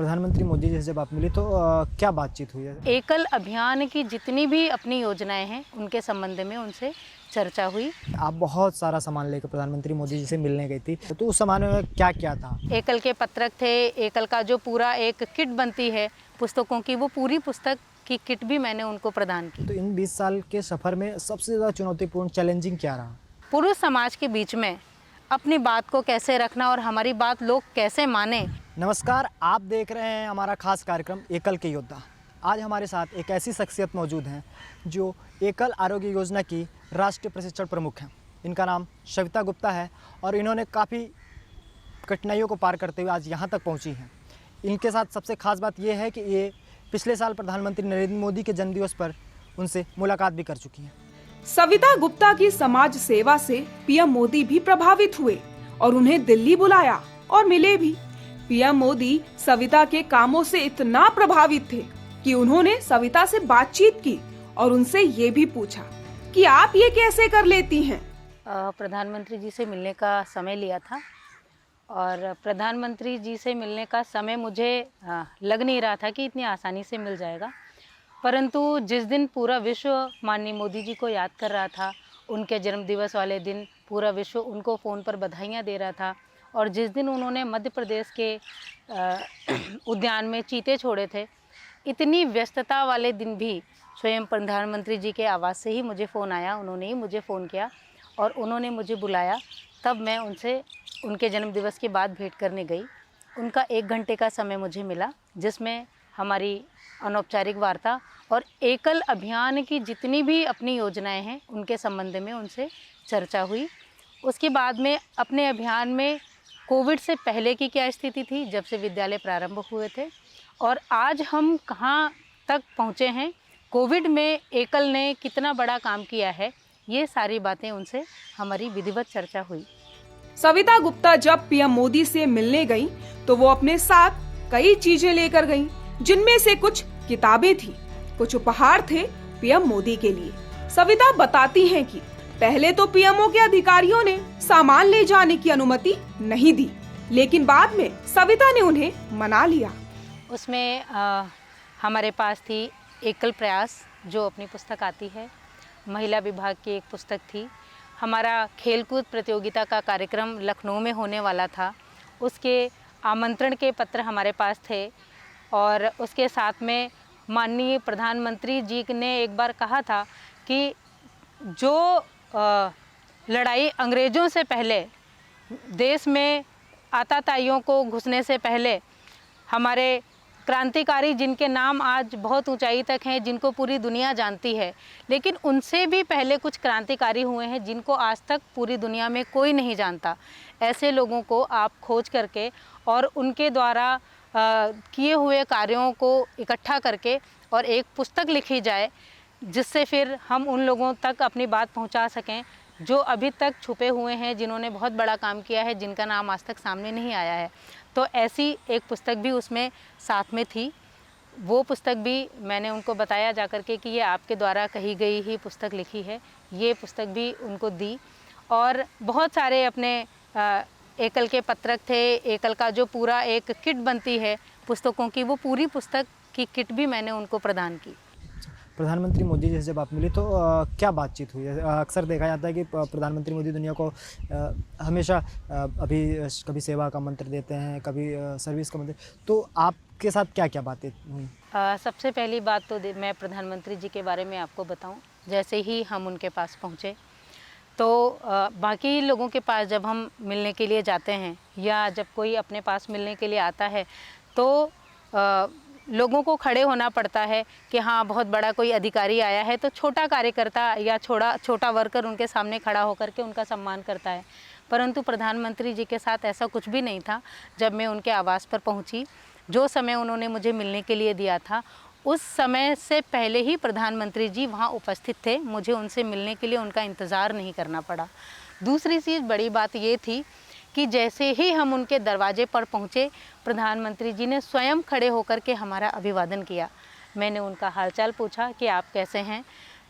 प्रधानमंत्री मोदी जी से जब आप मिले तो क्या बातचीत हुई है? एकल अभियान की जितनी भी अपनी योजनाएं हैं उनके संबंध में उनसे चर्चा हुई। आप बहुत सारा सामान लेकर प्रधानमंत्री मोदी जी से मिलने गई थी, तो उस सामान में क्या-क्या था? एकल के पत्रक थे, एकल का जो पूरा एक किट बनती है पुस्तकों की, वो पूरी पुस्तक की किट भी मैंने उनको प्रदान की। तो इन 20 साल के सफ़र में सबसे ज़्यादा चुनौतीपूर्ण चैलेंजिंग क्या रहा? पुरुष समाज के बीच में अपनी बात को कैसे रखना और हमारी बात लोग कैसे माने। नमस्कार, आप देख रहे हैं हमारा खास कार्यक्रम एकल के योद्धा। आज हमारे साथ एक ऐसी शख्सियत मौजूद हैं जो एकल आरोग्य योजना की राष्ट्रीय प्रशिक्षण प्रमुख हैं। इनका नाम सविता गुप्ता है और इन्होंने काफ़ी कठिनाइयों को पार करते हुए आज यहाँ तक पहुँची हैं। इनके साथ सबसे खास बात ये है कि ये पिछले साल प्रधानमंत्री नरेंद्र मोदी के जन्मदिवस पर उनसे मुलाकात भी कर चुकी हैं। सविता गुप्ता की समाज सेवा से पीएम मोदी भी प्रभावित हुए और उन्हें दिल्ली बुलाया और मिले भी। पीएम मोदी सविता के कामों से इतना प्रभावित थे कि उन्होंने सविता से बातचीत की और उनसे ये भी पूछा कि आप ये कैसे कर लेती हैं। प्रधानमंत्री जी से मिलने का समय लिया था और प्रधानमंत्री जी से मिलने का समय मुझे लग नहीं रहा था कि इतनी आसानी से मिल जाएगा, परंतु जिस दिन पूरा विश्व माननीय मोदी जी को याद कर रहा था, उनके जन्मदिवस वाले दिन पूरा विश्व उनको फ़ोन पर बधाइयाँ दे रहा था और जिस दिन उन्होंने मध्य प्रदेश के उद्यान में चीते छोड़े थे, इतनी व्यस्तता वाले दिन भी स्वयं प्रधानमंत्री जी के आवाज़ से ही मुझे फ़ोन आया। उन्होंने ही मुझे फ़ोन किया और उन्होंने मुझे बुलाया। तब मैं उनसे उनके जन्मदिवस के बाद भेंट करने गई। उनका 1 घंटे का समय मुझे मिला, जिसमें हमारी अनौपचारिक वार्ता और एकल अभियान की जितनी भी अपनी योजनाएं हैं उनके संबंध में उनसे चर्चा हुई। उसके बाद में अपने अभियान में कोविड से पहले की क्या स्थिति थी, जब से विद्यालय प्रारंभ हुए थे, और आज हम कहाँ तक पहुँचे हैं, कोविड में एकल ने कितना बड़ा काम किया है, ये सारी बातें उनसे हमारी विधिवत चर्चा हुई। सविता गुप्ता जब पीएम मोदी से मिलने गईं, तो वो अपने साथ कई चीजें लेकर गईं, जिनमें से कुछ किताबें थी, कुछ उपहार थे पीएम मोदी के लिए। सविता बताती हैं कि पहले तो पीएमओ के अधिकारियों ने सामान ले जाने की अनुमति नहीं दी, लेकिन बाद में सविता ने उन्हें मना लिया। उसमें हमारे पास थी एकल प्रयास, जो अपनी पुस्तक आती है, महिला विभाग की एक पुस्तक थी, हमारा खेलकूद प्रतियोगिता का कार्यक्रम लखनऊ में होने वाला था, उसके आमंत्रण के पत्र हमारे पास थे, और उसके साथ में माननीय प्रधानमंत्री जी ने एक बार कहा था कि जो लड़ाई अंग्रेज़ों से पहले देश में आताताइयों को घुसने से पहले हमारे क्रांतिकारी जिनके नाम आज बहुत ऊंचाई तक हैं, जिनको पूरी दुनिया जानती है, लेकिन उनसे भी पहले कुछ क्रांतिकारी हुए हैं जिनको आज तक पूरी दुनिया में कोई नहीं जानता। ऐसे लोगों को आप खोज करके और उनके द्वारा किए हुए कार्यों को इकट्ठा करके और एक पुस्तक लिखी जाए, जिससे फिर हम उन लोगों तक अपनी बात पहुंचा सकें जो अभी तक छुपे हुए हैं, जिन्होंने बहुत बड़ा काम किया है, जिनका नाम आज तक सामने नहीं आया है। तो ऐसी एक पुस्तक भी उसमें साथ में थी। वो पुस्तक भी मैंने उनको बताया जाकर के कि ये आपके द्वारा कही गई ही पुस्तक लिखी है। ये पुस्तक भी उनको दी और बहुत सारे अपने एकल के पत्रक थे, एकल का जो पूरा एक किट बनती है पुस्तकों की, वो पूरी पुस्तक की किट भी मैंने उनको प्रदान की। प्रधानमंत्री मोदी जी से जब आप मिले तो क्या बातचीत हुई है? अक्सर देखा जाता है कि प्रधानमंत्री मोदी दुनिया को हमेशा अभी कभी सेवा का मंत्र देते हैं, कभी सर्विस का मंत्र, तो आपके साथ क्या क्या बातें हुई? सबसे पहली बात तो मैं प्रधानमंत्री जी के बारे में आपको बताऊं, जैसे ही हम उनके पास पहुंचे तो बाकी लोगों के पास जब हम मिलने के लिए जाते हैं या जब कोई अपने पास मिलने के लिए आता है तो लोगों को खड़े होना पड़ता है कि हाँ बहुत बड़ा कोई अधिकारी आया है, तो छोटा कार्यकर्ता या छोटा वर्कर उनके सामने खड़ा होकर के उनका सम्मान करता है। परंतु प्रधानमंत्री जी के साथ ऐसा कुछ भी नहीं था। जब मैं उनके आवास पर पहुंची, जो समय उन्होंने मुझे मिलने के लिए दिया था, उस समय से पहले ही प्रधानमंत्री जी वहाँ उपस्थित थे। मुझे उनसे मिलने के लिए उनका इंतज़ार नहीं करना पड़ा। दूसरी चीज़ बड़ी बात ये थी कि जैसे ही हम उनके दरवाजे पर पहुँचे, प्रधानमंत्री जी ने स्वयं खड़े होकर के हमारा अभिवादन किया। मैंने उनका हालचाल पूछा कि आप कैसे हैं,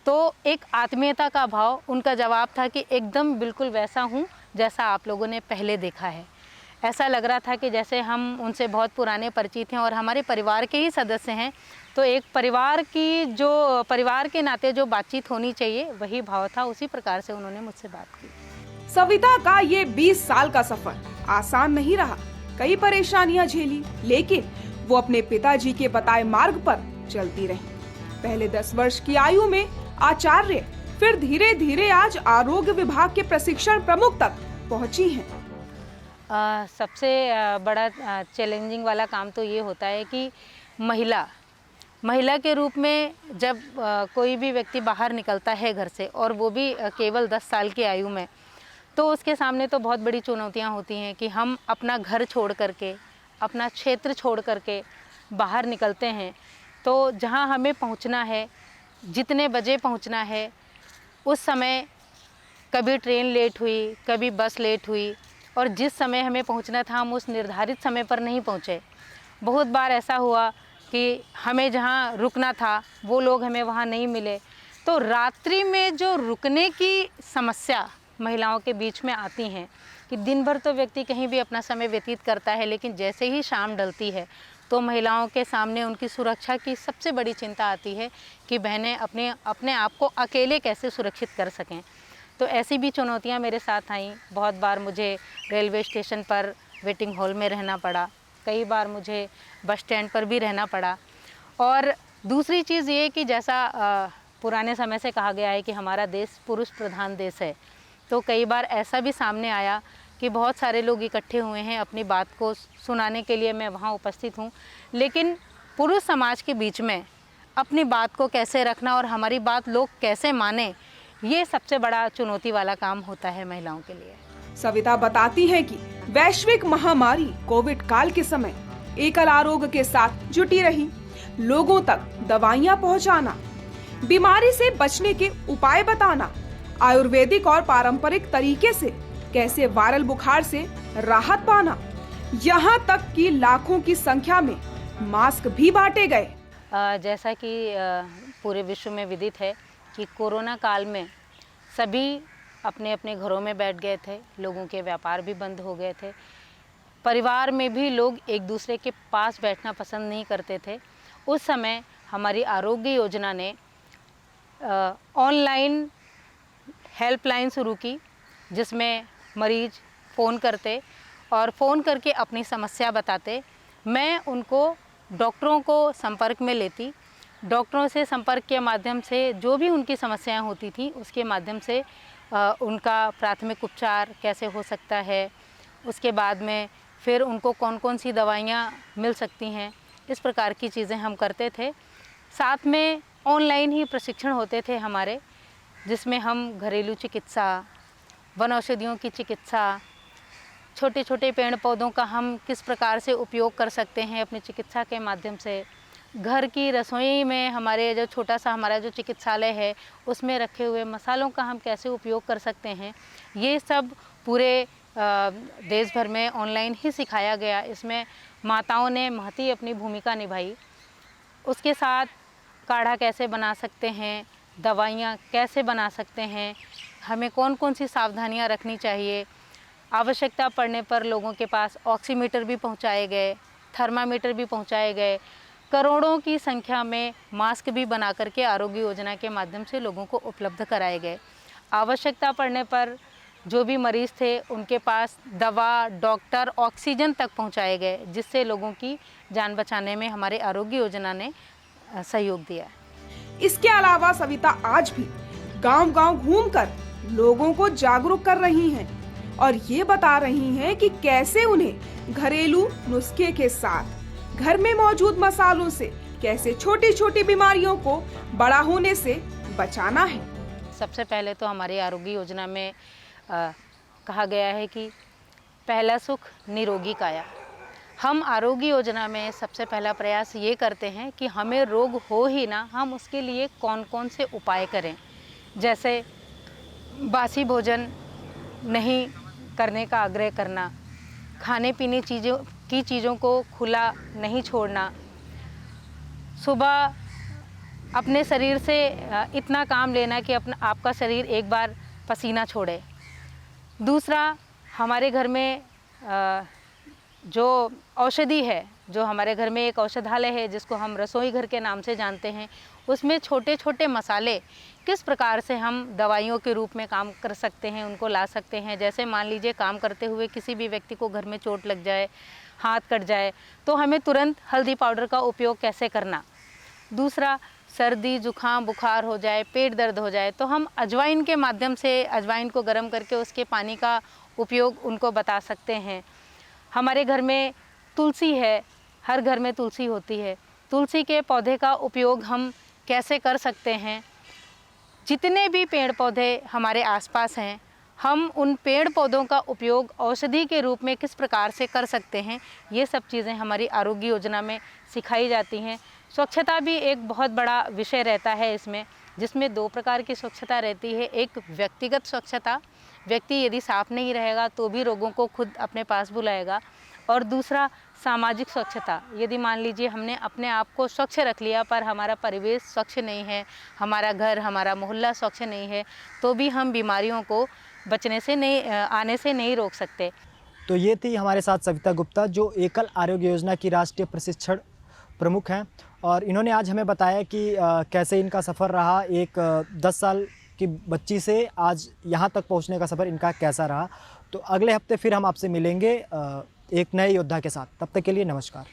तो एक आत्मीयता का भाव, उनका जवाब था कि एकदम बिल्कुल वैसा हूँ जैसा आप लोगों ने पहले देखा है। ऐसा लग रहा था कि जैसे हम उनसे बहुत पुराने परिचित हैं और हमारे परिवार के ही सदस्य हैं। तो एक परिवार के नाते जो बातचीत होनी चाहिए वही भाव था, उसी प्रकार से उन्होंने मुझसे बात की। सविता का ये 20 साल का सफर आसान नहीं रहा, कई परेशानियां झेली, लेकिन वो अपने पिताजी के बताए मार्ग पर चलती रही। पहले 10 वर्ष की आयु में आचार्य, फिर धीरे धीरे आज आरोग्य विभाग के प्रशिक्षण प्रमुख तक पहुंची हैं। सबसे बड़ा चैलेंजिंग वाला काम तो ये होता है कि महिला के रूप में जब कोई भी व्यक्ति बाहर निकलता है घर से, और वो भी केवल 10 साल की आयु में, तो उसके सामने तो बहुत बड़ी चुनौतियां होती हैं कि हम अपना घर छोड़ करके, अपना क्षेत्र छोड़ करके बाहर निकलते हैं। तो जहां हमें पहुंचना है, जितने बजे पहुंचना है, उस समय कभी ट्रेन लेट हुई, कभी बस लेट हुई, और जिस समय हमें पहुंचना था हम उस निर्धारित समय पर नहीं पहुंचे। बहुत बार ऐसा हुआ कि हमें जहां रुकना था वो लोग हमें वहां नहीं मिले। तो रात्रि में जो रुकने की समस्या महिलाओं के बीच में आती हैं कि दिन भर तो व्यक्ति कहीं भी अपना समय व्यतीत करता है, लेकिन जैसे ही शाम ढलती है तो महिलाओं के सामने उनकी सुरक्षा की सबसे बड़ी चिंता आती है कि बहनें अपने आप को अकेले कैसे सुरक्षित कर सकें। तो ऐसी भी चुनौतियां मेरे साथ आईं। बहुत बार मुझे रेलवे स्टेशन पर वेटिंग हॉल में रहना पड़ा, कई बार मुझे बस स्टैंड पर भी रहना पड़ा। और दूसरी चीज़ ये कि जैसा पुराने समय से कहा गया है कि हमारा देश पुरुष प्रधान देश है, तो कई बार ऐसा भी सामने आया कि बहुत सारे लोग इकट्ठे हुए हैं अपनी बात को सुनाने के लिए, मैं वहाँ उपस्थित हूँ, लेकिन पुरुष समाज के बीच में अपनी बात को कैसे रखना और हमारी बात लोग कैसे माने, ये सबसे बड़ा चुनौती वाला काम होता है महिलाओं के लिए। सविता बताती है कि वैश्विक महामारी कोविड काल के समय एकल आरोग्य के साथ जुटी रही, लोगों तक दवाइयां पहुंचाना, बीमारी से बचने के उपाय बताना, आयुर्वेदिक और पारंपरिक तरीके से कैसे वायरल बुखार से राहत पाना, यहाँ तक कि लाखों की संख्या में मास्क भी बांटे गए। जैसा कि पूरे विश्व में विदित है कि कोरोना काल में सभी अपने अपने घरों में बैठ गए थे, लोगों के व्यापार भी बंद हो गए थे, परिवार में भी लोग एक दूसरे के पास बैठना पसंद नहीं करते थे। उस समय हमारी आरोग्य योजना ने ऑनलाइन हेल्पलाइन शुरू की, जिसमें मरीज फ़ोन करते और फ़ोन करके अपनी समस्या बताते। मैं उनको डॉक्टरों को संपर्क में लेती, डॉक्टरों से संपर्क के माध्यम से जो भी उनकी समस्याएं होती थी उसके माध्यम से उनका प्राथमिक उपचार कैसे हो सकता है, उसके बाद में फिर उनको कौन कौन सी दवाइयाँ मिल सकती हैं, इस प्रकार की चीज़ें हम करते थे। साथ में ऑनलाइन ही प्रशिक्षण होते थे हमारे, जिसमें हम घरेलू चिकित्सा, वनौषधियों की चिकित्सा, छोटे छोटे पेड़ पौधों का हम किस प्रकार से उपयोग कर सकते हैं अपनी चिकित्सा के माध्यम से, घर की रसोई में हमारे जो छोटा सा हमारा जो चिकित्सालय है उसमें रखे हुए मसालों का हम कैसे उपयोग कर सकते हैं, ये सब पूरे देश भर में ऑनलाइन ही सिखाया गया। इसमें माताओं ने महती अपनी भूमिका निभाई। उसके साथ काढ़ा कैसे बना सकते हैं, दवाइयाँ कैसे बना सकते हैं, हमें कौन कौन सी सावधानियाँ रखनी चाहिए, आवश्यकता पड़ने पर लोगों के पास ऑक्सीमीटर भी पहुँचाए गए, थर्मामीटर भी पहुँचाए गए, करोड़ों की संख्या में मास्क भी बना करके आरोग्य योजना के माध्यम से लोगों को उपलब्ध कराए गए। आवश्यकता पड़ने पर जो भी मरीज़ थे उनके पास दवा, डॉक्टर, ऑक्सीजन तक पहुंचाए गए, जिससे लोगों की जान बचाने में हमारे आरोग्य योजना ने सहयोग दिया। इसके अलावा सविता आज भी गांव-गांव घूमकर लोगों को जागरूक कर रही हैं और ये बता रही हैं कि कैसे उन्हें घरेलू नुस्खे के साथ घर में मौजूद मसालों से कैसे छोटी छोटी बीमारियों को बड़ा होने से बचाना है। सबसे पहले तो हमारी आरोग्य योजना में कहा गया है कि पहला सुख निरोगी काया। हम आरोग्य योजना में सबसे पहला प्रयास ये करते हैं कि हमें रोग हो ही ना, हम उसके लिए कौन कौन से उपाय करें। जैसे बासी भोजन नहीं करने का आग्रह करना, खाने पीने चीज़ों को खुला नहीं छोड़ना, सुबह अपने शरीर से इतना काम लेना कि आपका शरीर एक बार पसीना छोड़े। दूसरा, हमारे घर में जो औषधि है, जो हमारे घर में एक औषधालय है जिसको हम रसोई घर के नाम से जानते हैं, उसमें छोटे छोटे मसाले किस प्रकार से हम दवाइयों के रूप में काम कर सकते हैं, उनको ला सकते हैं। जैसे मान लीजिए काम करते हुए किसी भी व्यक्ति को घर में चोट लग जाए, हाथ कट जाए, तो हमें तुरंत हल्दी पाउडर का उपयोग कैसे करना। दूसरा, सर्दी जुखाम बुखार हो जाए, पेट दर्द हो जाए, तो हम अजवाइन के माध्यम से अजवाइन को गर्म करके उसके पानी का उपयोग उनको बता सकते हैं। हमारे घर में तुलसी है, हर घर में तुलसी होती है, तुलसी के पौधे का उपयोग हम कैसे कर सकते हैं। जितने भी पेड़ पौधे हमारे आसपास हैं, हम उन पेड़ पौधों का उपयोग औषधि के रूप में किस प्रकार से कर सकते हैं, ये सब चीज़ें हमारी आरोग्य योजना में सिखाई जाती हैं। स्वच्छता भी एक बहुत बड़ा विषय रहता है इसमें, जिसमें 2 प्रकार की स्वच्छता रहती है। एक व्यक्तिगत स्वच्छता, व्यक्ति यदि साफ नहीं रहेगा तो भी रोगों को खुद अपने पास बुलाएगा। और दूसरा, सामाजिक स्वच्छता, यदि मान लीजिए हमने अपने आप को स्वच्छ रख लिया पर हमारा परिवेश स्वच्छ नहीं है, हमारा घर हमारा मोहल्ला स्वच्छ नहीं है, तो भी हम बीमारियों को बचने से नहीं आने से नहीं रोक सकते। तो ये थी हमारे साथ सविता गुप्ता, जो एकल आरोग्य योजना की राष्ट्रीय प्रशिक्षण प्रमुख हैं, और इन्होंने आज हमें बताया कि कैसे इनका सफ़र रहा। एक 10 साल की बच्ची से आज यहाँ तक पहुँचने का सफ़र इनका कैसा रहा। तो अगले हफ्ते फिर हम आपसे मिलेंगे एक नए योद्धा के साथ। तब तक के लिए नमस्कार।